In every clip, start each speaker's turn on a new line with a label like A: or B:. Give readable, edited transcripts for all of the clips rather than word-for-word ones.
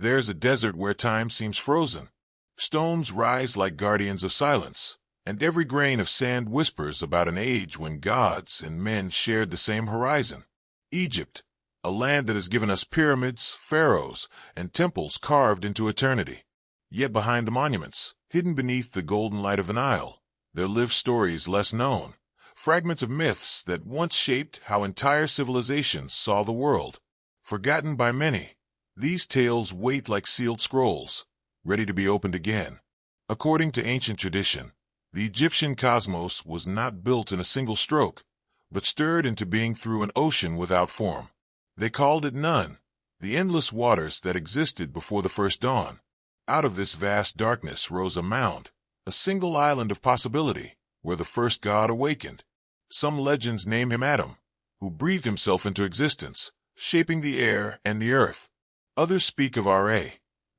A: There's a desert where time seems frozen. Stones rise like guardians of silence, and every grain of sand whispers about an age when gods and men shared the same horizon. Egypt, a land that has given us pyramids, pharaohs, and temples carved into eternity. Yet behind the monuments, hidden beneath the golden light of the Nile, there live stories less known, fragments of myths that once shaped how entire civilizations saw the world. Forgotten by many, these tales wait like sealed scrolls, ready to be opened again. According to ancient tradition, the Egyptian cosmos was not built in a single stroke, but stirred into being through an ocean without form. They called it Nun, the endless waters that existed before the first dawn. Out of this vast darkness rose a mound, a single island of possibility, where the first god awakened. Some legends name him Atum, who breathed himself into existence, shaping the air and the earth. Others speak of Ra,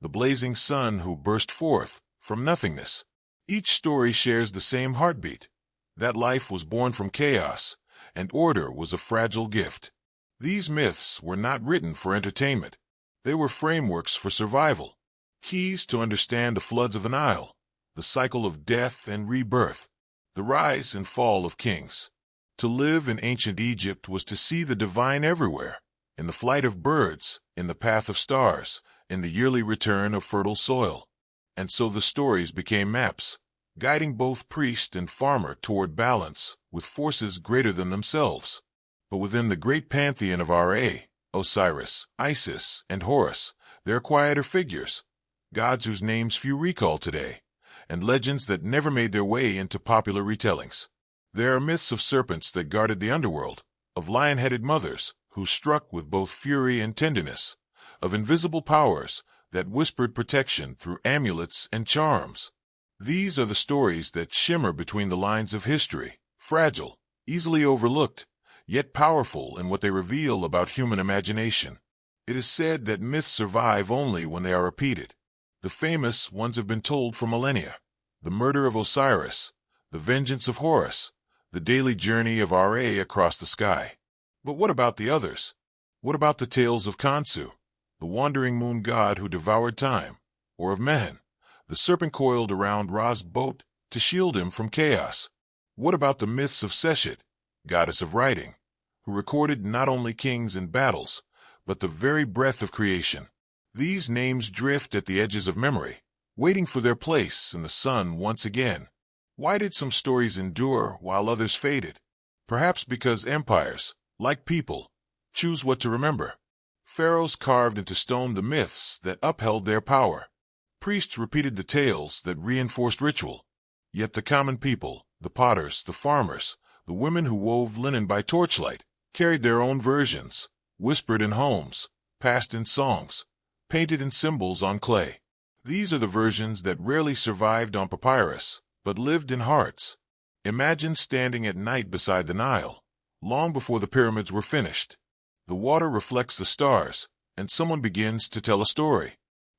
A: the blazing sun who burst forth from nothingness. Each story shares the same heartbeat. That life was born from chaos, and order was a fragile gift. These myths were not written for entertainment. They were frameworks for survival, keys to understand the floods of the Nile, the cycle of death and rebirth, the rise and fall of kings. To live in ancient Egypt was to see the divine everywhere, in the flight of birds, in the path of stars, in the yearly return of fertile soil. And so the stories became maps, guiding both priest and farmer toward balance with forces greater than themselves. But within the great pantheon of Ra, Osiris, Isis, and Horus, there are quieter figures, gods whose names few recall today, and legends that never made their way into popular retellings. There are myths of serpents that guarded the underworld, of lion-headed mothers who struck with both fury and tenderness, of invisible powers that whispered protection through amulets and charms. These are the stories that shimmer between the lines of history, fragile, easily overlooked, yet powerful in what they reveal about human imagination. It is said that myths survive only when they are repeated. The famous ones have been told for millennia. The murder of Osiris, the vengeance of Horus, the daily journey of Ra across the sky. But what about the others? What about the tales of Khonsu, the wandering moon god who devoured time, or of Mehen, the serpent coiled around Ra's boat to shield him from chaos? What about the myths of Seshet, goddess of writing, who recorded not only kings and battles, but the very breath of creation? These names drift at the edges of memory, waiting for their place in the sun once again. Why did some stories endure while others faded? Perhaps because empires, like people, choose what to remember. Pharaohs carved into stone the myths that upheld their power. Priests repeated the tales that reinforced ritual. Yet the common people, the potters, the farmers, the women who wove linen by torchlight, carried their own versions, whispered in homes, passed in songs, painted in symbols on clay. These are the versions that rarely survived on papyrus, but lived in hearts. Imagine standing at night beside the Nile, long before the pyramids were finished. The water reflects the stars, and someone begins to tell a story,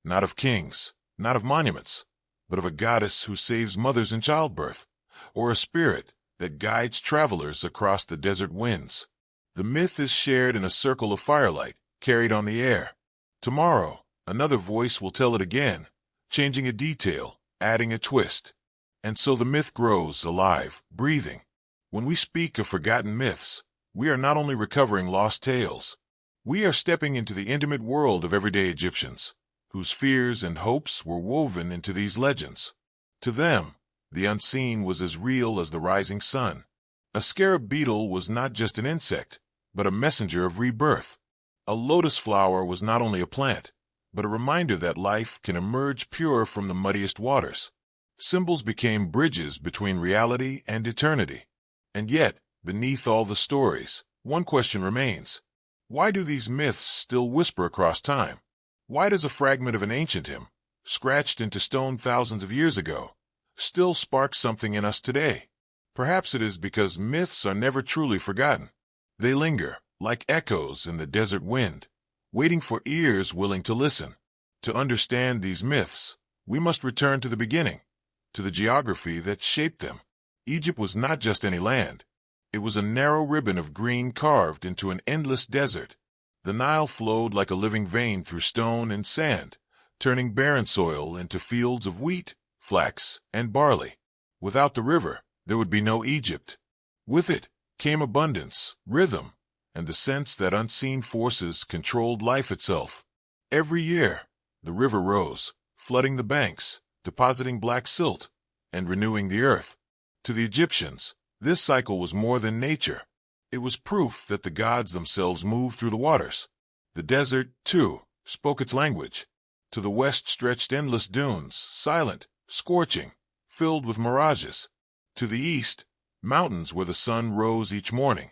A: not of kings, not of monuments, but of a goddess who saves mothers in childbirth, or a spirit that guides travelers across the desert winds. The myth is shared in a circle of firelight, carried on the air. Tomorrow, another voice will tell it again, changing a detail, adding a twist. And so the myth grows, alive, breathing. When we speak of forgotten myths, we are not only recovering lost tales. We are stepping into the intimate world of everyday Egyptians, whose fears and hopes were woven into these legends. To them, the unseen was as real as the rising sun. A scarab beetle was not just an insect, but a messenger of rebirth. A lotus flower was not only a plant, but a reminder that life can emerge pure from the muddiest waters. Symbols became bridges between reality and eternity. And yet, beneath all the stories, one question remains. Why do these myths still whisper across time? Why does a fragment of an ancient hymn, scratched into stone thousands of years ago, still spark something in us today? Perhaps it is because myths are never truly forgotten. They linger, like echoes in the desert wind, waiting for ears willing to listen. To understand these myths, we must return to the beginning, to the geography that shaped them. Egypt was not just any land. It was a narrow ribbon of green carved into an endless desert. The Nile flowed like a living vein through stone and sand, turning barren soil into fields of wheat, flax, and barley. Without the river, there would be no Egypt. With it came abundance, rhythm, and the sense that unseen forces controlled life itself. Every year, the river rose, flooding the banks, depositing black silt, and renewing the earth. To the Egyptians, this cycle was more than nature. It was proof that the gods themselves moved through the waters. The desert, too, spoke its language. To the west stretched endless dunes, silent, scorching, filled with mirages. To the east, mountains where the sun rose each morning.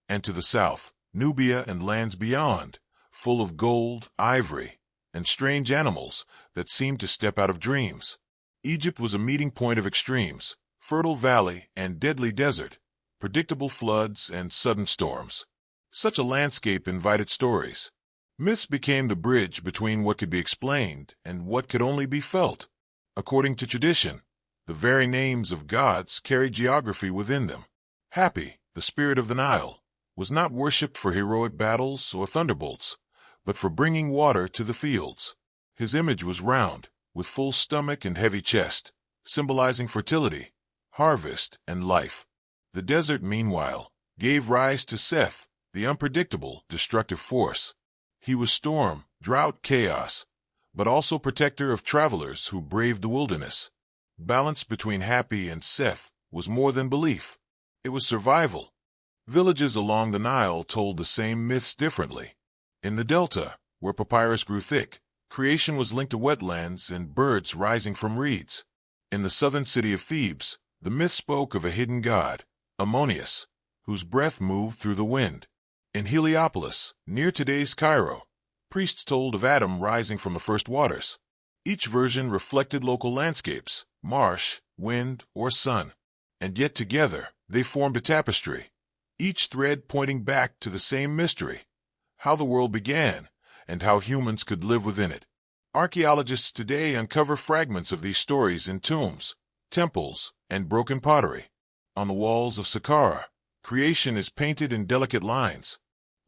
A: And to the south, Nubia and lands beyond, full of gold, ivory, and strange animals that seemed to step out of dreams. Egypt was a meeting point of extremes, fertile valley and deadly desert, predictable floods and sudden storms. Such a landscape invited stories. Myths became the bridge between what could be explained and what could only be felt. According to tradition, the very names of gods carried geography within them. Happy, the spirit of the Nile, was not worshipped for heroic battles or thunderbolts, but for bringing water to the fields. His image was round, with full stomach and heavy chest, symbolizing fertility, harvest, and life. The desert, meanwhile, gave rise to Seth, the unpredictable, destructive force. He was storm, drought, chaos, but also protector of travelers who braved the wilderness. Balance between Happy and Seth was more than belief. It was survival. Villages along the Nile told the same myths differently. In the delta, where papyrus grew thick, creation was linked to wetlands and birds rising from reeds. In the southern city of Thebes, the myth spoke of a hidden god, Ammonius, whose breath moved through the wind. In Heliopolis, near today's Cairo, priests told of Atum rising from the first waters. Each version reflected local landscapes, marsh, wind, or sun, and yet together they formed a tapestry, each thread pointing back to the same mystery, how the world began and how humans could live within it. Archaeologists today uncover fragments of these stories in tombs, temples, and broken pottery. On the walls of Saqqara, creation is painted in delicate lines.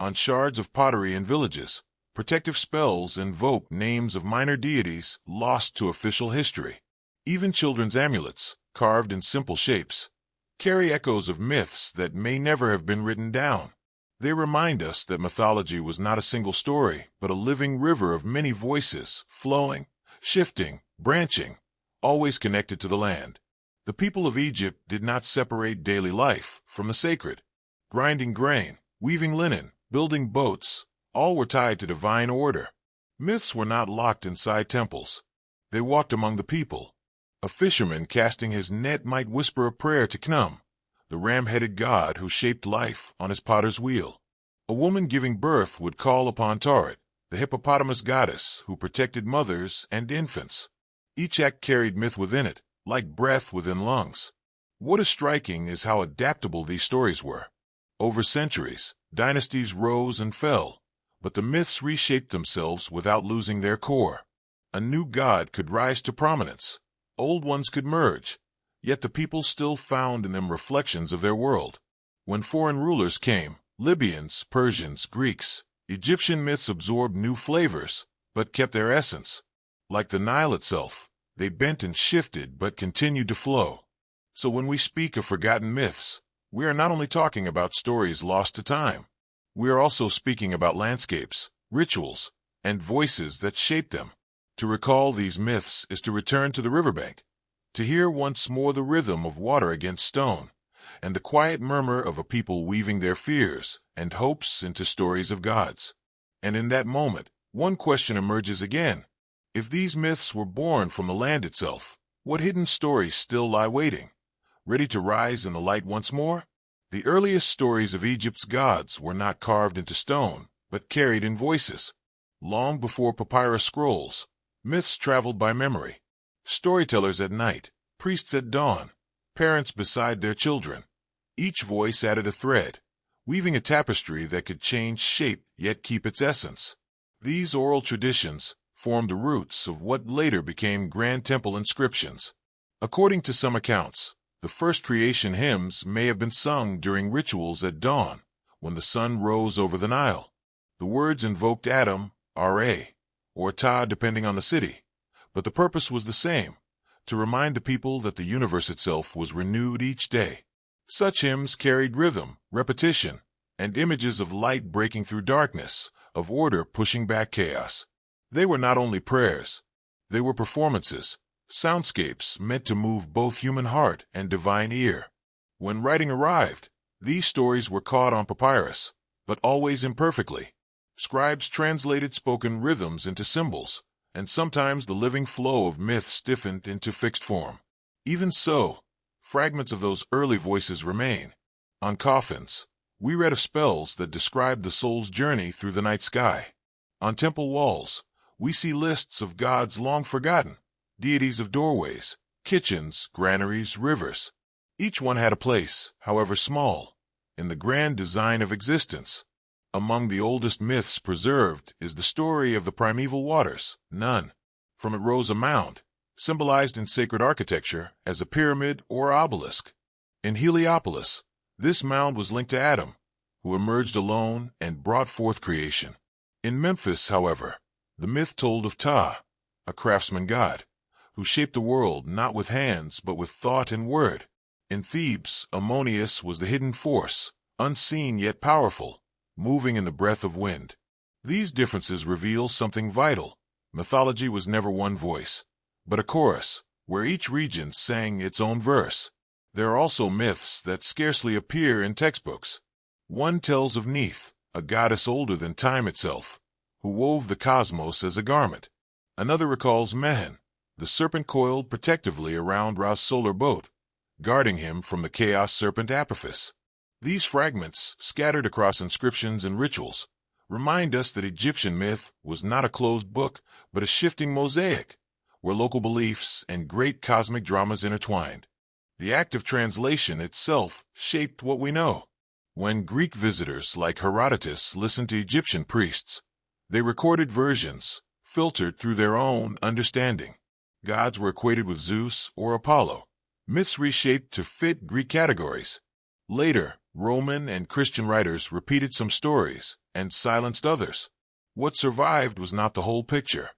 A: On shards of pottery in villages, protective spells invoke names of minor deities lost to official history. Even children's amulets, carved in simple shapes, carry echoes of myths that may never have been written down. They remind us that mythology was not a single story, but a living river of many voices, flowing, shifting, branching, always connected to the land. The people of Egypt did not separate daily life from the sacred. Grinding grain, weaving linen, building boats, all were tied to divine order. Myths were not locked inside temples. They walked among the people. A fisherman casting his net might whisper a prayer to Khnum, the ram-headed god who shaped life on his potter's wheel. A woman giving birth would call upon Tauret, the hippopotamus goddess who protected mothers and infants. Each act carried myth within it, like breath within lungs. What is striking is how adaptable these stories were. Over centuries, dynasties rose and fell, but the myths reshaped themselves without losing their core. A new god could rise to prominence. Old ones could merge, yet the people still found in them reflections of their world. When foreign rulers came, Libyans, Persians, Greeks, Egyptian myths absorbed new flavors, but kept their essence. Like the Nile itself, they bent and shifted but continued to flow. So when we speak of forgotten myths, we are not only talking about stories lost to time. We are also speaking about landscapes, rituals, and voices that shaped them. To recall these myths is to return to the riverbank, to hear once more the rhythm of water against stone, and the quiet murmur of a people weaving their fears and hopes into stories of gods. And in that moment, one question emerges again. If these myths were born from the land itself, what hidden stories still lie waiting, ready to rise in the light once more? The earliest stories of Egypt's gods were not carved into stone, but carried in voices. Long before papyrus scrolls, myths traveled by memory. Storytellers at night, priests at dawn, parents beside their children. Each voice added a thread, weaving a tapestry that could change shape yet keep its essence. These oral traditions formed the roots of what later became Grand Temple inscriptions. According to some accounts, the first creation hymns may have been sung during rituals at dawn, when the sun rose over the Nile. The words invoked Atum, Ra, or Ptah depending on the city, But the purpose was the same, to remind the people that the universe itself was renewed each day. Such hymns carried rhythm, repetition, and images of light breaking through darkness, of order pushing back chaos. They were not only prayers, they were performances, soundscapes meant to move both human heart and divine ear. When writing arrived, these stories were caught on papyrus, but always imperfectly. Scribes translated spoken rhythms into symbols, and sometimes the living flow of myth stiffened into fixed form. Even so, fragments of those early voices remain. On coffins, we read of spells that described the soul's journey through the night sky. On temple walls, we see lists of gods long forgotten, deities of doorways, kitchens, granaries, rivers. Each one had a place, however small, in the grand design of existence. Among the oldest myths preserved is the story of the primeval waters, Nun. From it rose a mound, symbolized in sacred architecture as a pyramid or obelisk. In Heliopolis, this mound was linked to Atum, who emerged alone and brought forth creation. In Memphis, however, the myth told of Ptah, a craftsman god, who shaped the world not with hands but with thought and word. In Thebes, Ammonius was the hidden force, unseen yet powerful, moving in the breath of wind. These differences reveal something vital. Mythology was never one voice, but a chorus, where each region sang its own verse. There are also myths that scarcely appear in textbooks. One tells of Neith, a goddess older than time itself, who wove the cosmos as a garment. Another recalls Mehen, the serpent coiled protectively around Ra's solar boat, guarding him from the chaos serpent Apophis. These fragments, scattered across inscriptions and rituals, remind us that Egyptian myth was not a closed book, but a shifting mosaic, where local beliefs and great cosmic dramas intertwined. The act of translation itself shaped what we know. When Greek visitors like Herodotus listened to Egyptian priests, they recorded versions, filtered through their own understanding. Gods were equated with Zeus or Apollo, myths reshaped to fit Greek categories. Later, Roman and Christian writers repeated some stories and silenced others. What survived was not the whole picture,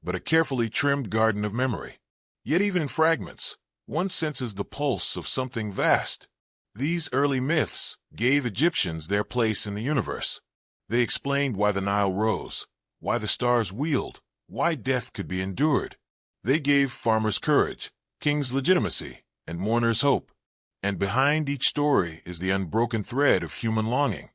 A: but a carefully trimmed garden of memory. Yet even in fragments, one senses the pulse of something vast. These early myths gave Egyptians their place in the universe. They explained why the Nile rose, why the stars wheeled, why death could be endured. They gave farmers courage, kings legitimacy, and mourners hope. And behind each story is the unbroken thread of human longing,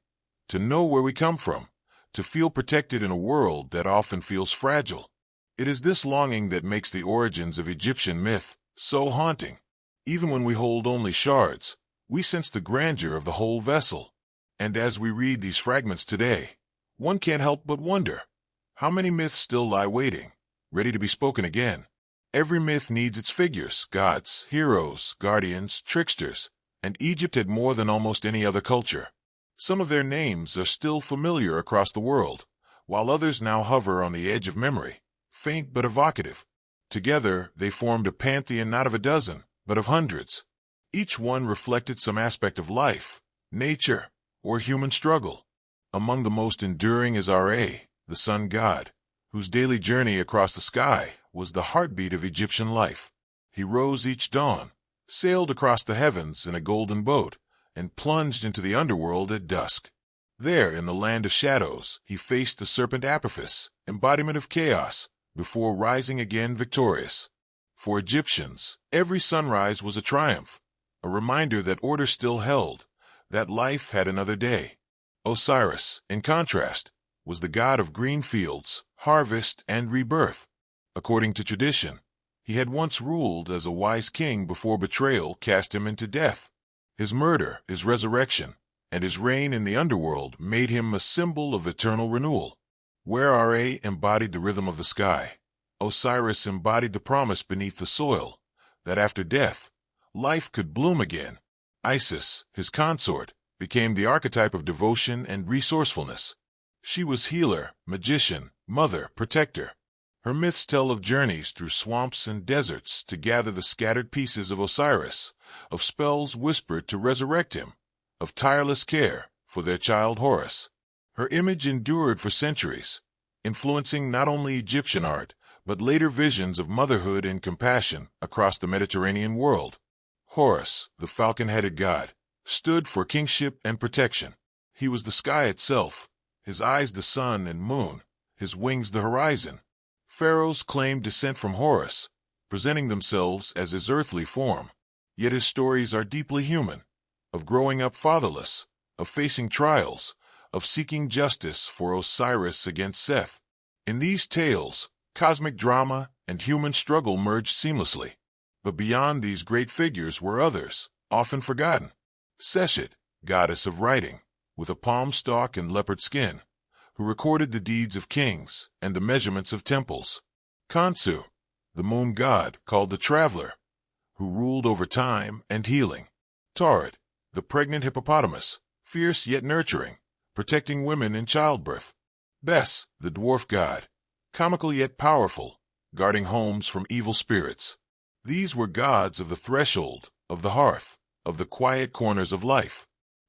A: to know where we come from, to feel protected in a world that often feels fragile. It is this longing that makes the origins of Egyptian myth so haunting. Even when we hold only shards, we sense the grandeur of the whole vessel. And as we read these fragments today, one can't help but wonder, how many myths still lie waiting, ready to be spoken again? Every myth needs its figures, gods, heroes, guardians, tricksters, and Egypt had more than almost any other culture. Some of their names are still familiar across the world, while others now hover on the edge of memory, faint but evocative. Together, they formed a pantheon not of a dozen, but of hundreds. Each one reflected some aspect of life, nature, or human struggle. Among the most enduring is Ra, the sun god, whose daily journey across the sky was the heartbeat of Egyptian life. He rose each dawn, sailed across the heavens in a golden boat, and plunged into the underworld at dusk. There, in the land of shadows, he faced the serpent Apophis, embodiment of chaos, before rising again victorious. For Egyptians, every sunrise was a triumph, a reminder that order still held, that life had another day. Osiris, in contrast, was the god of green fields, harvest, and rebirth. According to tradition, he had once ruled as a wise king before betrayal cast him into death. His murder, his resurrection, and his reign in the underworld made him a symbol of eternal renewal. Where Ra embodied the rhythm of the sky, Osiris embodied the promise beneath the soil, that after death, life could bloom again. Isis, his consort, became the archetype of devotion and resourcefulness. She was healer, magician, mother, protector. Her myths tell of journeys through swamps and deserts to gather the scattered pieces of Osiris, of spells whispered to resurrect him, of tireless care for their child Horus. Her image endured for centuries, influencing not only Egyptian art, but later visions of motherhood and compassion across the Mediterranean world. Horus, the falcon-headed god, stood for kingship and protection. He was the sky itself, his eyes the sun and moon, his wings the horizon. Pharaohs claimed descent from Horus, presenting themselves as his earthly form. Yet his stories are deeply human, of growing up fatherless, of facing trials, of seeking justice for Osiris against Seth. In these tales, cosmic drama and human struggle merged seamlessly. But beyond these great figures were others, often forgotten. Seshet, goddess of writing, with a palm stalk and leopard skin, who recorded the deeds of kings and the measurements of temples. Khonsu, the moon god called the traveler, who ruled over time and healing. Tauret, the pregnant hippopotamus, fierce yet nurturing, protecting women in childbirth. Bes, the dwarf god, comical yet powerful, guarding homes from evil spirits. These were gods of the threshold, of the hearth, of the quiet corners of life.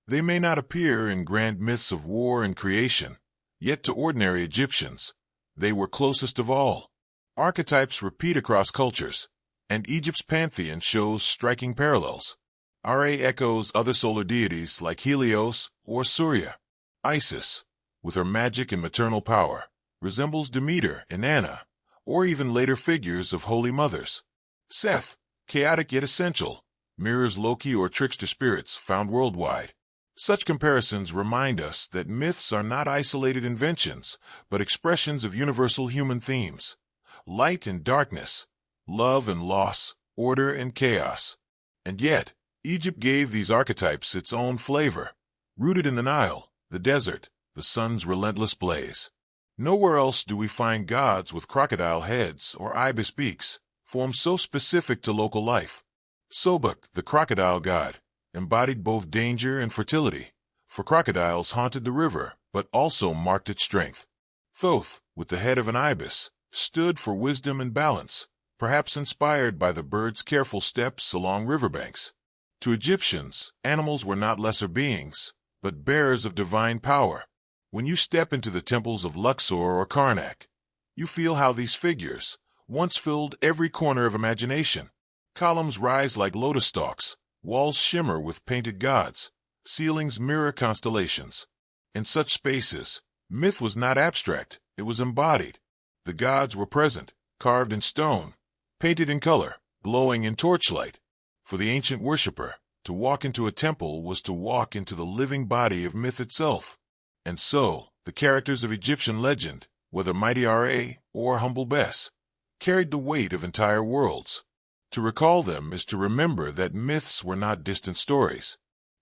A: They may not appear in grand myths of war and creation, yet to ordinary Egyptians, they were closest of all. Archetypes repeat across cultures, and Egypt's pantheon shows striking parallels. Ra echoes other solar deities like Helios or Surya. Isis, with her magic and maternal power, resembles Demeter and Anna, or even later figures of holy mothers. Seth, chaotic yet essential, mirrors Loki or trickster spirits found worldwide. Such comparisons remind us that myths are not isolated inventions, but expressions of universal human themes. Light and darkness, love and loss, order and chaos. And yet, Egypt gave these archetypes its own flavor, rooted in the Nile, the desert, the sun's relentless blaze. Nowhere else do we find gods with crocodile heads or ibis beaks, forms so specific to local life. Sobek, the crocodile god, embodied both danger and fertility, for crocodiles haunted the river, but also marked its strength. Thoth, with the head of an ibis, stood for wisdom and balance, perhaps inspired by the bird's careful steps along riverbanks. To Egyptians, animals were not lesser beings, but bearers of divine power. When you step into the temples of Luxor or Karnak, you feel how these figures once filled every corner of imagination. Columns rise like lotus stalks, walls shimmer with painted gods, ceilings mirror constellations. In such spaces, myth was not abstract, it was embodied. The gods were present, carved in stone, painted in color, glowing in torchlight. For the ancient worshipper, to walk into a temple was to walk into the living body of myth itself. And so, the characters of Egyptian legend, whether mighty Ra or humble Bes, carried the weight of entire worlds. To recall them is to remember that myths were not distant stories.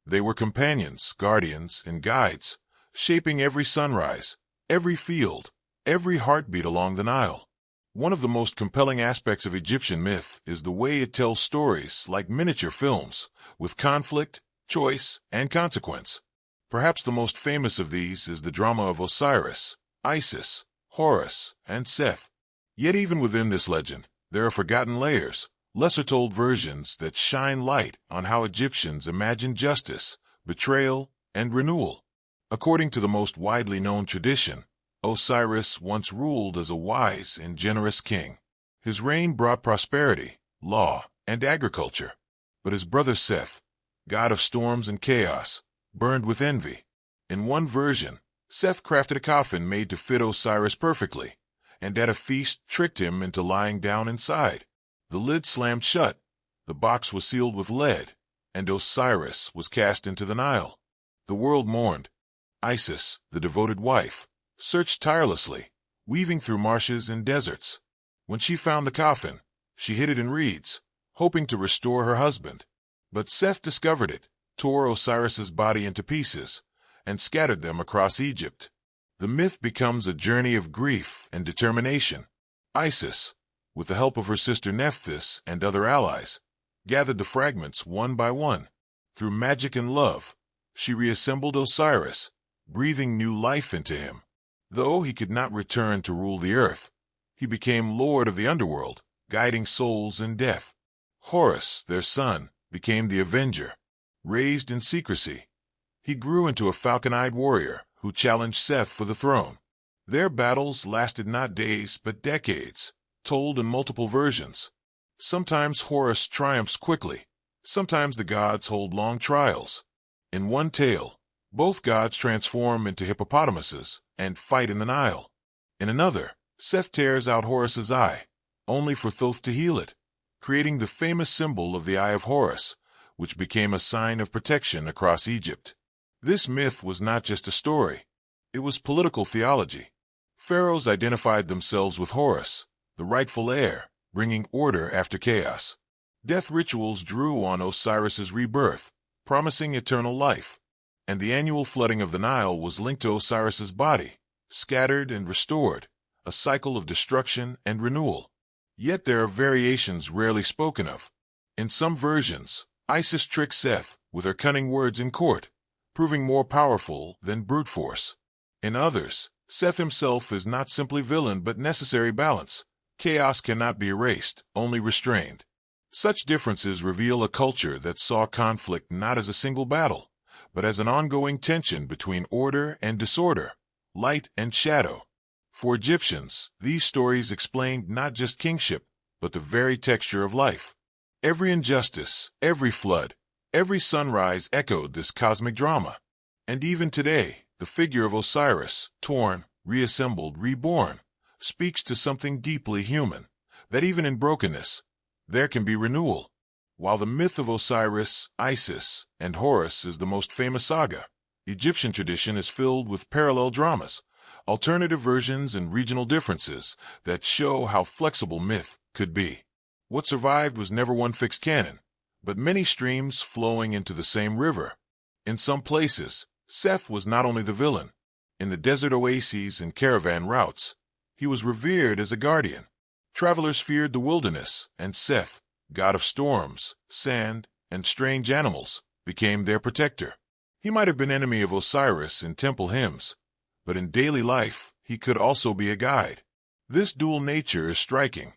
A: They were companions, guardians, and guides, shaping every sunrise, every field, every heartbeat along the Nile. One of the most compelling aspects of Egyptian myth is the way it tells stories like miniature films, with conflict, choice, and consequence. Perhaps the most famous of these is the drama of Osiris, Isis, Horus, and Seth. Yet even within this legend, there are forgotten layers, lesser-told versions that shine light on how Egyptians imagined justice, betrayal, and renewal. According to the most widely known tradition, Osiris once ruled as a wise and generous king. His reign brought prosperity, law, and agriculture. But his brother Seth, god of storms and chaos, burned with envy. In one version, Seth crafted a coffin made to fit Osiris perfectly, and at a feast tricked him into lying down inside. The lid slammed shut, the box was sealed with lead, and Osiris was cast into the Nile. The world mourned. Isis, the devoted wife, searched tirelessly, weaving through marshes and deserts. When she found the coffin, she hid it in reeds, hoping to restore her husband. But Seth discovered it, tore Osiris's body into pieces, and scattered them across Egypt. The myth becomes a journey of grief and determination. Isis, with the help of her sister Nephthys and other allies, gathered the fragments one by one. Through magic and love, she reassembled Osiris, breathing new life into him. Though he could not return to rule the earth, he became lord of the underworld, guiding souls in death. Horus, their son, became the avenger. Raised in secrecy, he grew into a falcon-eyed warrior who challenged Seth for the throne. Their battles lasted not days but decades, told in multiple versions. Sometimes Horus triumphs quickly. Sometimes the gods hold long trials. In one tale, both gods transform into hippopotamuses and fight in the Nile. In another, Seth tears out Horus's eye, only for Thoth to heal it, creating the famous symbol of the Eye of Horus, which became a sign of protection across Egypt. This myth was not just a story. It was political theology. Pharaohs identified themselves with Horus, the rightful heir, bringing order after chaos. Death rituals drew on Osiris's rebirth, promising eternal life. And the annual flooding of the Nile was linked to Osiris's body, scattered and restored, a cycle of destruction and renewal. Yet there are variations rarely spoken of. In some versions, Isis tricks Seth with her cunning words in court, proving more powerful than brute force. In others, Seth himself is not simply villain but necessary balance. Chaos cannot be erased, only restrained. Such differences reveal a culture that saw conflict not as a single battle, but as an ongoing tension between order and disorder, light and shadow. For Egyptians, these stories explained not just kingship, but the very texture of life. Every injustice, every flood, every sunrise echoed this cosmic drama. And even today, the figure of Osiris, torn, reassembled, reborn, speaks to something deeply human, that even in brokenness, there can be renewal. While the myth of Osiris, Isis, and Horus is the most famous saga, Egyptian tradition is filled with parallel dramas, alternative versions and regional differences that show how flexible myth could be. What survived was never one fixed canon, but many streams flowing into the same river. In some places, Seth was not only the villain. In the desert oases and caravan routes, he was revered as a guardian. Travelers feared the wilderness, and Seth, god of storms, sand, and strange animals, became their protector. He might have been enemy of Osiris in temple hymns, but in daily life, he could also be a guide. This dual nature is striking.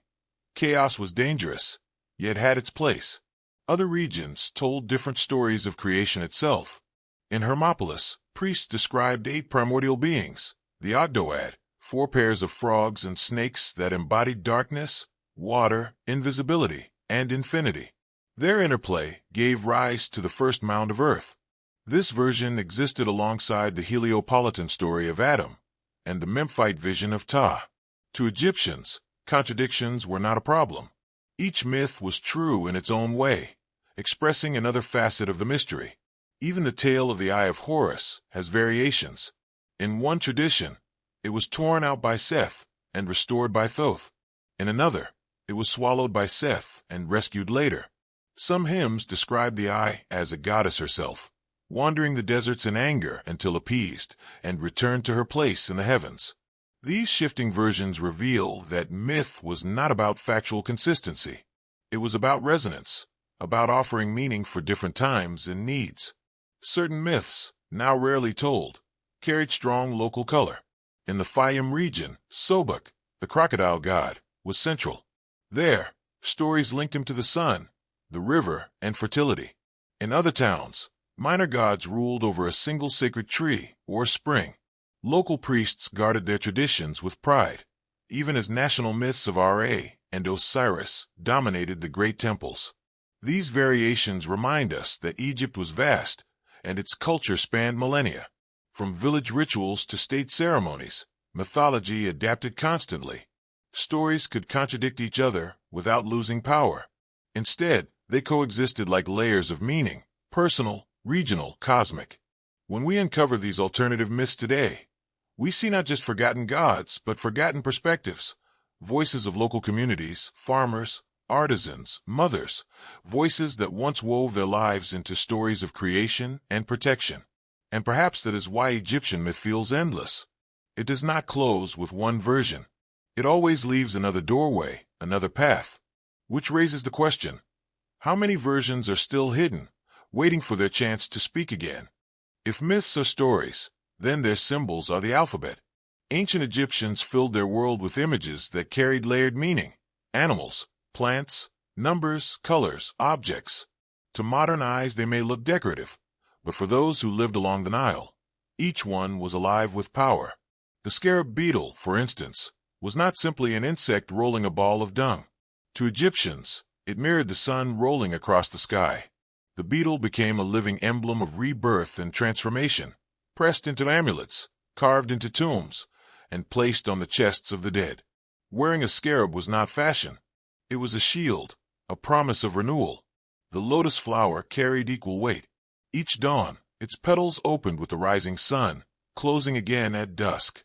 A: Chaos was dangerous, yet had its place. Other regions told different stories of creation itself. In Hermopolis, priests described 8 primordial beings, the Ogdoad, 4 pairs of frogs and snakes that embodied darkness, water, invisibility, and infinity. Their interplay gave rise to the first mound of Earth. This version existed alongside the Heliopolitan story of Atum and the Memphite vision of Ptah. To Egyptians, contradictions were not a problem. Each myth was true in its own way, expressing another facet of the mystery. Even the tale of the Eye of Horus has variations. In one tradition, it was torn out by Seth and restored by Thoth. In another, it was swallowed by Seth and rescued later. Some hymns describe the eye as a goddess herself, wandering the deserts in anger until appeased and returned to her place in the heavens. These shifting versions reveal that myth was not about factual consistency. It was about resonance, about offering meaning for different times and needs. Certain myths, now rarely told, carried strong local color. In the Fayum region, Sobuk, the crocodile god, was central. There, stories linked him to the sun, the river, and fertility. In other towns, minor gods ruled over a single sacred tree or spring. Local priests guarded their traditions with pride, even as national myths of Ra and Osiris dominated the great temples. These variations remind us that Egypt was vast, and its culture spanned millennia. From village rituals to state ceremonies, mythology adapted constantly. Stories could contradict each other without losing power. Instead, they coexisted like layers of meaning, personal, regional, cosmic. When we uncover these alternative myths today, we see not just forgotten gods, but forgotten perspectives, voices of local communities, farmers, artisans, mothers, voices that once wove their lives into stories of creation and protection. And perhaps that is why Egyptian myth feels endless. It does not close with one version. It always leaves another doorway, another path. Which raises the question, how many versions are still hidden, waiting for their chance to speak again? If myths are stories, then their symbols are the alphabet. Ancient Egyptians filled their world with images that carried layered meaning: animals, plants, numbers, colors, objects. To modern eyes they may look decorative, but for those who lived along the Nile, each one was alive with power. The scarab beetle, for instance, was not simply an insect rolling a ball of dung. To Egyptians, it mirrored the sun rolling across the sky. The beetle became a living emblem of rebirth and transformation, pressed into amulets, carved into tombs, and placed on the chests of the dead. Wearing a scarab was not fashion. It was a shield, a promise of renewal. The lotus flower carried equal weight. Each dawn, its petals opened with the rising sun, closing again at dusk.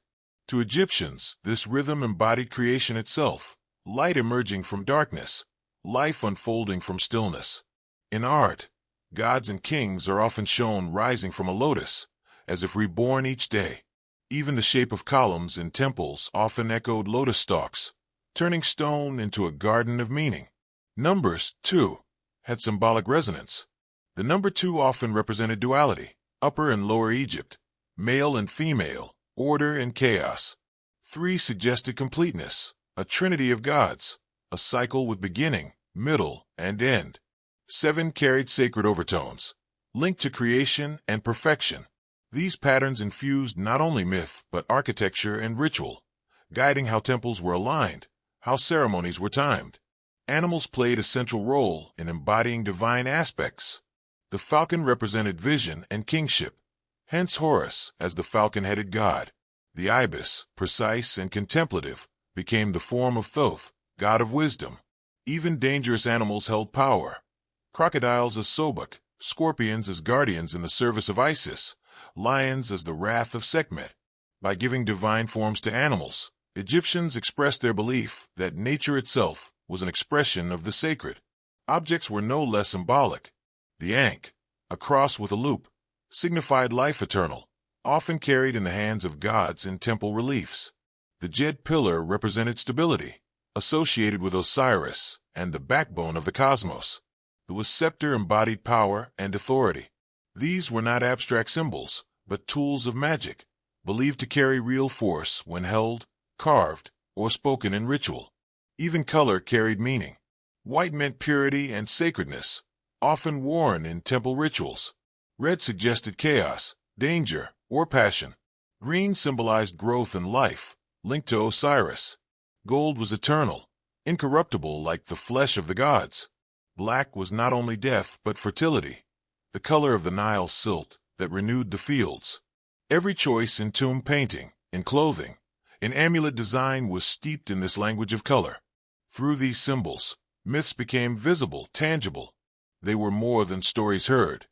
A: To Egyptians, this rhythm embodied creation itself, light emerging from darkness, life unfolding from stillness. In art, gods and kings are often shown rising from a lotus, as if reborn each day. Even the shape of columns in temples often echoed lotus stalks, turning stone into a garden of meaning. Numbers, too, had symbolic resonance. The number 2 often represented duality, Upper and Lower Egypt, male and female, order and chaos. 3 suggested completeness, a trinity of gods, a cycle with beginning, middle, and end. 7 carried sacred overtones, linked to creation and perfection. These patterns infused not only myth but architecture and ritual, guiding how temples were aligned, how ceremonies were timed. Animals played a central role in embodying divine aspects. The falcon represented vision and kingship, hence Horus as the falcon-headed god. The ibis, precise and contemplative, became the form of Thoth, god of wisdom. Even dangerous animals held power. Crocodiles as Sobek, scorpions as guardians in the service of Isis, lions as the wrath of Sekhmet. By giving divine forms to animals, Egyptians expressed their belief that nature itself was an expression of the sacred. Objects were no less symbolic. The ankh, a cross with a loop, signified life eternal, often carried in the hands of gods in temple reliefs. The Djed pillar represented stability, associated with Osiris and the backbone of the cosmos. The scepter embodied power and authority. These were not abstract symbols, but tools of magic, believed to carry real force when held, carved, or spoken in ritual. Even color carried meaning. White meant purity and sacredness, often worn in temple rituals. Red suggested chaos, danger, or passion. Green symbolized growth and life, linked to Osiris. Gold was eternal, incorruptible like the flesh of the gods. Black was not only death but fertility, the color of the Nile silt that renewed the fields. Every choice in tomb painting, in clothing, in amulet design was steeped in this language of color. Through these symbols, myths became visible, tangible. They were more than stories heard.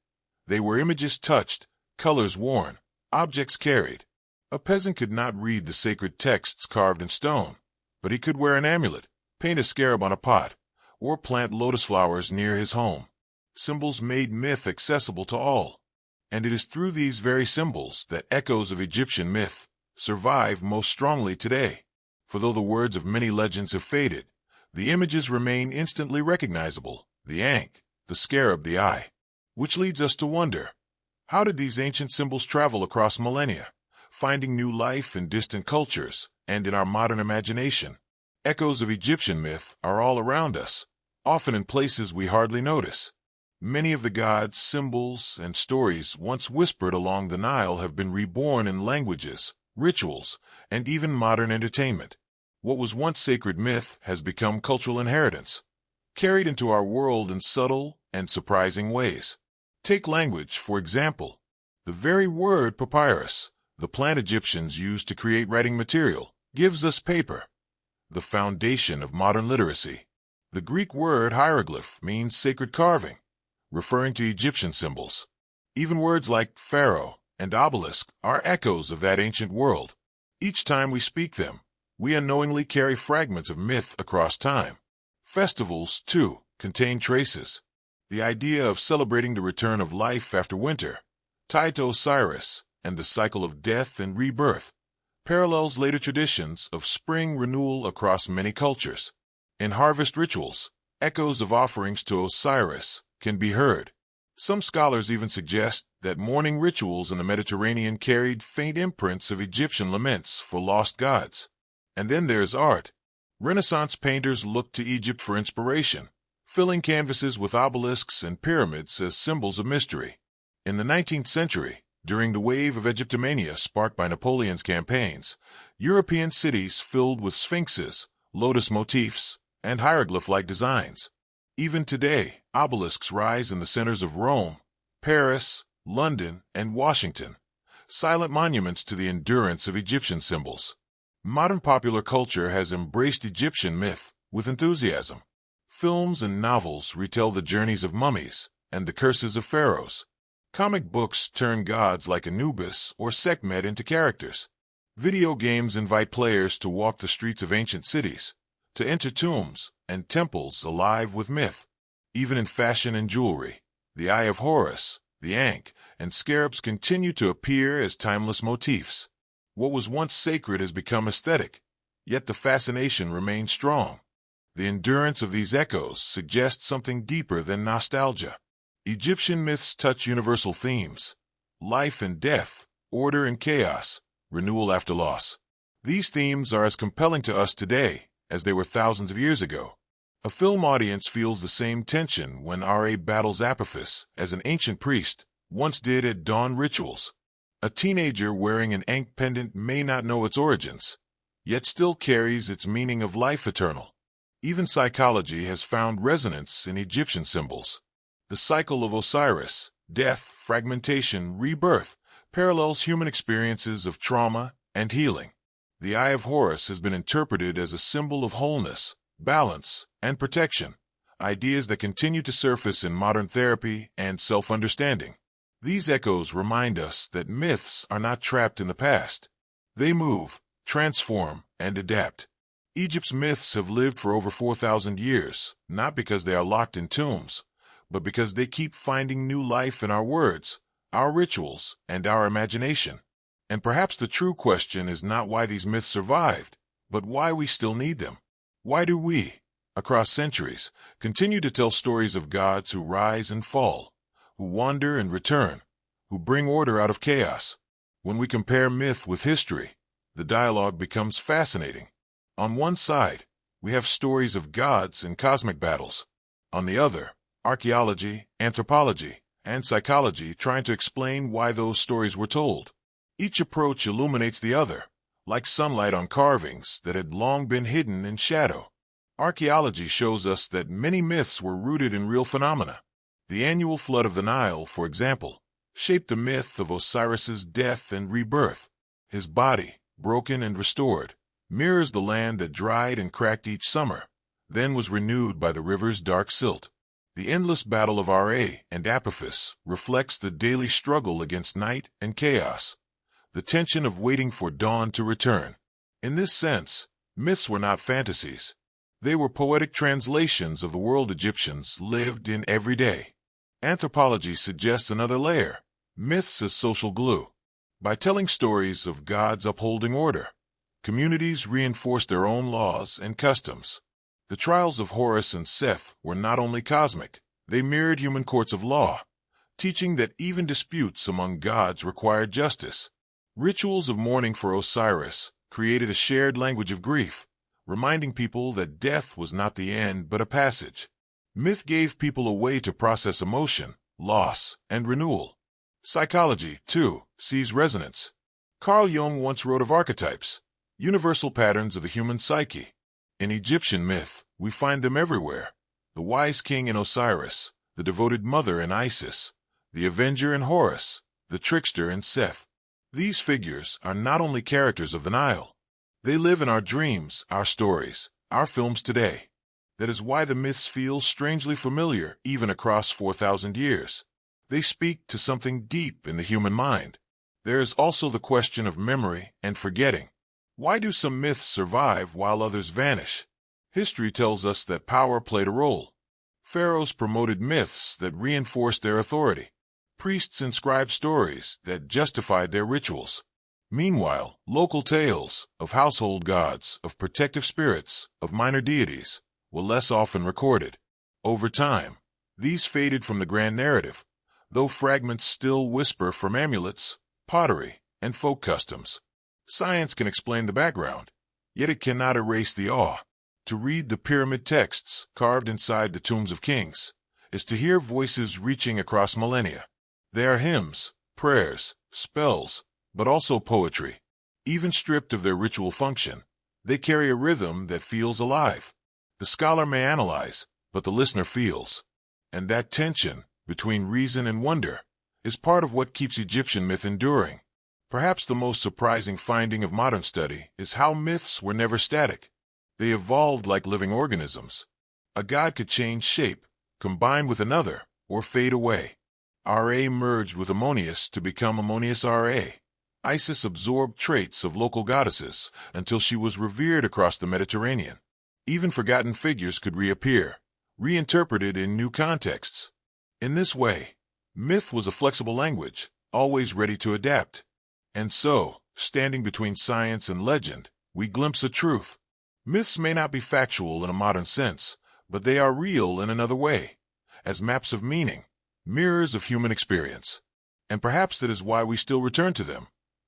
A: They were images touched, colors worn, objects carried. A peasant could not read the sacred texts carved in stone, but he could wear an amulet, paint a scarab on a pot, or plant lotus flowers near his home. Symbols made myth accessible to all. And it is through these very symbols that echoes of Egyptian myth survive most strongly today. For though the words of many legends have faded, the images remain instantly recognizable: the ankh, the scarab, the eye. Which leads us to wonder, how did these ancient symbols travel across millennia, finding new life in distant cultures and in our modern imagination? Echoes of Egyptian myth are all around us, often in places we hardly notice. Many of the gods, symbols, and stories once whispered along the Nile have been reborn in languages, rituals, and even modern entertainment. What was once sacred myth has become cultural inheritance, carried into our world in subtle and surprising ways. Take language, for example. The very word papyrus, the plant Egyptians used to create writing material, gives us paper, the foundation of modern literacy. The Greek word hieroglyph means sacred carving, referring to Egyptian symbols. Even words like pharaoh and obelisk are echoes of that ancient world. Each time we speak them, we unknowingly carry fragments of myth across time. Festivals, too, contain traces. The idea of celebrating the return of life after winter, tied to Osiris and the cycle of death and rebirth, parallels later traditions of spring renewal across many cultures. In harvest rituals, echoes of offerings to Osiris can be heard. Some scholars even suggest that mourning rituals in the Mediterranean carried faint imprints of Egyptian laments for lost gods. And then there's art. Renaissance painters looked to Egypt for inspiration, filling canvases with obelisks and pyramids as symbols of mystery. In the 19th century, during the wave of Egyptomania sparked by Napoleon's campaigns, European cities filled with sphinxes, lotus motifs, and hieroglyph-like designs. Even today, obelisks rise in the centers of Rome, Paris, London, and Washington, silent monuments to the endurance of Egyptian symbols. Modern popular culture has embraced Egyptian myth with enthusiasm. Films and novels retell the journeys of mummies and the curses of pharaohs. Comic books turn gods like Anubis or Sekhmet into characters. Video games invite players to walk the streets of ancient cities, to enter tombs and temples alive with myth. Even in fashion and jewelry, the Eye of Horus, the ankh, and scarabs continue to appear as timeless motifs. What was once sacred has become aesthetic, yet the fascination remains strong. The endurance of these echoes suggests something deeper than nostalgia. Egyptian myths touch universal themes: life and death, order and chaos, renewal after loss. These themes are as compelling to us today as they were thousands of years ago. A film audience feels the same tension when Ra battles Apophis as an ancient priest once did at dawn rituals. A teenager wearing an ankh pendant may not know its origins, yet still carries its meaning of life eternal. Even psychology has found resonance in Egyptian symbols. The cycle of Osiris, death, fragmentation, rebirth, parallels human experiences of trauma and healing. The Eye of Horus has been interpreted as a symbol of wholeness, balance, and protection, ideas that continue to surface in modern therapy and self-understanding. These echoes remind us that myths are not trapped in the past. They move, transform, and adapt. Egypt's myths have lived for over 4,000 years, not because they are locked in tombs, but because they keep finding new life in our words, our rituals, and our imagination. And perhaps the true question is not why these myths survived, but why we still need them. Why do we, across centuries, continue to tell stories of gods who rise and fall, who wander and return, who bring order out of chaos? When we compare myth with history, the dialogue becomes fascinating. On one side, we have stories of gods and cosmic battles. On the other, archaeology, anthropology, and psychology trying to explain why those stories were told. Each approach illuminates the other, like sunlight on carvings that had long been hidden in shadow. Archaeology shows us that many myths were rooted in real phenomena. The annual flood of the Nile, for example, shaped the myth of Osiris's death and rebirth. His body, broken and restored, mirrors the land that dried and cracked each summer, then was renewed by the river's dark silt. The endless battle of Ra and Apophis reflects the daily struggle against night and chaos, the tension of waiting for dawn to return. In this sense, myths were not fantasies. They were poetic translations of the world Egyptians lived in every day. Anthropology suggests another layer: myths as social glue. By telling stories of gods upholding order, communities reinforced their own laws and customs. The trials of Horus and Seth were not only cosmic, they mirrored human courts of law, teaching that even disputes among gods required justice. Rituals of mourning for Osiris created a shared language of grief, reminding people that death was not the end but a passage. Myth gave people a way to process emotion, loss, and renewal. Psychology, too, sees resonance. Carl Jung once wrote of archetypes, universal patterns of the human psyche. In Egyptian myth, we find them everywhere: the wise king in Osiris, the devoted mother in Isis, the avenger in Horus, the trickster in Seth. These figures are not only characters of the Nile. They live in our dreams, our stories, our films today. That is why the myths feel strangely familiar even across 4,000 years. They speak to something deep in the human mind. There is also the question of memory and forgetting. Why do some myths survive while others vanish? History tells us that power played a role. Pharaohs promoted myths that reinforced their authority. Priests inscribed stories that justified their rituals. Meanwhile, local tales of household gods, of protective spirits, of minor deities were less often recorded. Over time, these faded from the grand narrative, though fragments still whisper from amulets, pottery, and folk customs. Science can explain the background, yet it cannot erase the awe. To read the pyramid texts carved inside the tombs of kings is to hear voices reaching across millennia. They are hymns, prayers, spells, but also poetry. Even stripped of their ritual function, they carry a rhythm that feels alive. The scholar may analyze, but the listener feels. And that tension between reason and wonder is part of what keeps Egyptian myth enduring. Perhaps the most surprising finding of modern study is how myths were never static. They evolved like living organisms. A god could change shape, combine with another, or fade away. Ra merged with Ammonius to become Ammonius Ra. Isis absorbed traits of local goddesses until she was revered across the Mediterranean. Even forgotten figures could reappear, reinterpreted in new contexts. In this way, myth was a flexible language, always ready to adapt. And so, standing between science and legend, we glimpse a truth. Myths may not be factual in a modern sense, but they are real in another way, as maps of meaning, mirrors of human experience. And perhaps that is why we still return to them,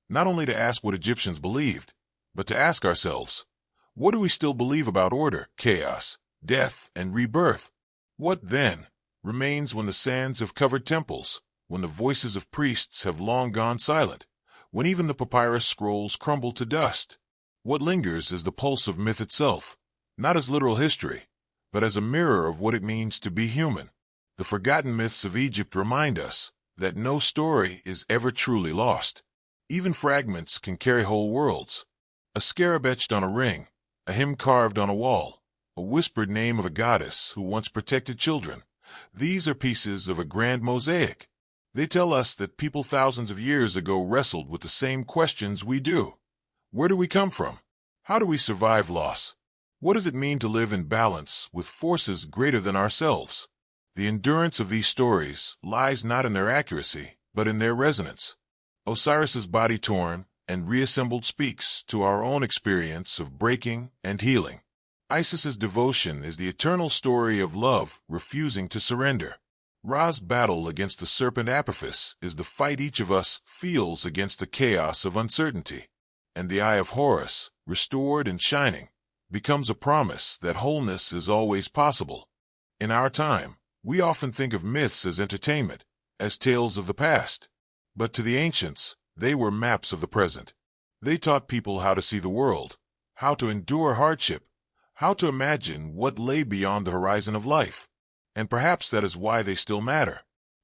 A: not only to ask what Egyptians believed, but to ask ourselves, what do we still believe about order, chaos, death, and rebirth? What, then, remains when the sands have covered temples, when the voices of priests have long gone silent, when even the papyrus scrolls crumble to dust? What lingers is the pulse of myth itself, not as literal history, but as a mirror of what it means to be human. The forgotten myths of Egypt remind us that no story is ever truly lost. Even fragments can carry whole worlds. A scarab etched on a ring, a hymn carved on a wall, a whispered name of a goddess who once protected children. These are pieces of a grand mosaic. They tell us that people thousands of years ago wrestled with the same questions we do. Where do we come from? How do we survive loss? What does it mean to live in balance with forces greater than ourselves? The endurance of these stories lies not in their accuracy, but in their resonance. Osiris's body torn and reassembled speaks to our own experience of breaking and healing. Isis's devotion is the eternal story of love refusing to surrender. Ra's battle against the serpent Apophis is the fight each of us feels against the chaos of uncertainty. And the Eye of Horus, restored and shining, becomes a promise that wholeness is always possible. In our time, we often think of myths as entertainment, as tales of the past. But to the ancients, they were maps of the present. They taught people how to see the world, how to endure hardship, how to imagine what lay beyond the horizon of life. And perhaps that is why they still matter.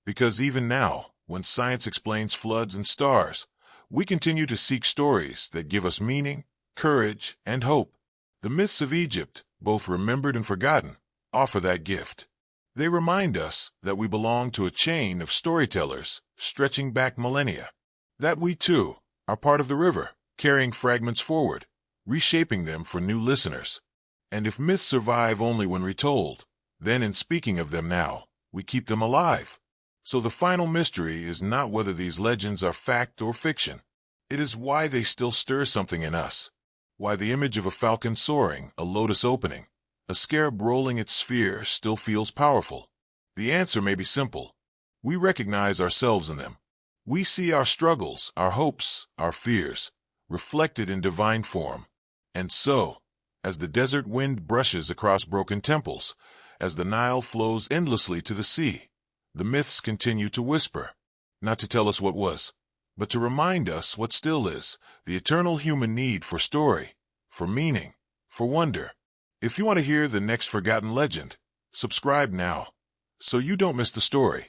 A: Because even now, when science explains floods and stars, we continue to seek stories that give us meaning, courage, and hope. The myths of Egypt, both remembered and forgotten, offer that gift. They remind us that we belong to a chain of storytellers stretching back millennia. That we, too, are part of the river, carrying fragments forward, reshaping them for new listeners. And if myths survive only when retold, then in speaking of them now, we keep them alive. So the final mystery is not whether these legends are fact or fiction. It is why they still stir something in us. Why the image of a falcon soaring, a lotus opening, a scarab rolling its sphere still feels powerful. The answer may be simple. We recognize ourselves in them. We see our struggles, our hopes, our fears, reflected in divine form. And so, as the desert wind brushes across broken temples, as the Nile flows endlessly to the sea, the myths continue to whisper, not to tell us what was, but to remind us what still is, the eternal human need for story, for meaning, for wonder. If you want to hear the next forgotten legend, subscribe now, so you don't miss the story.